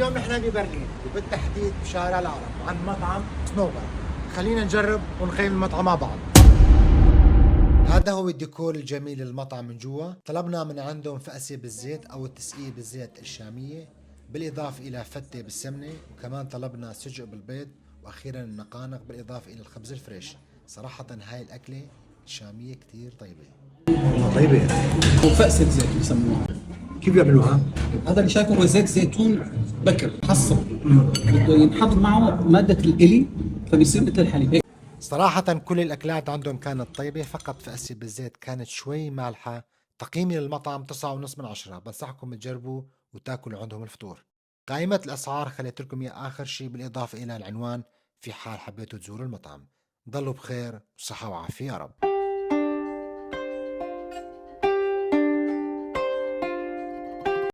اليوم نحن ببرلين وبالتحديد بشارع العرب عن مطعم سنوبر. خلينا نجرب ونقيم المطعم مع بعض. هذا هو الديكور الجميل للمطعم من جوا. طلبنا من عندهم فأسة بالزيت أو التسقية بالزيت الشامية، بالإضافة إلى فتة بالسمنة، وكمان طلبنا سجق بالبيض، وأخيرا النقانق بالإضافة إلى الخبز الفريش. صراحة هاي الأكلة الشامية كتير طيبة. والله طيبة. وفأسة زيت بسموها. كيف بيعملوها؟ هذا اللي شايفه هو زيت زيتون بكر حصر، بده ينحط معه مادة الإلي فبيصير مثل الحليب هيك. صراحة كل الأكلات عندهم كانت طيبة، فقط فأسة بالزيت كانت شوي مالحة. تقييمي للمطعم 9.5/10. بنصحكم تجربوا وتاكلوا عندهم الفطور. قائمة الأسعار خليت لكم إياه آخر شي، بالإضافة إلى العنوان في حال حبيتوا تزوروا المطعم. ضلوا بخير وصحة وعافية يا رب.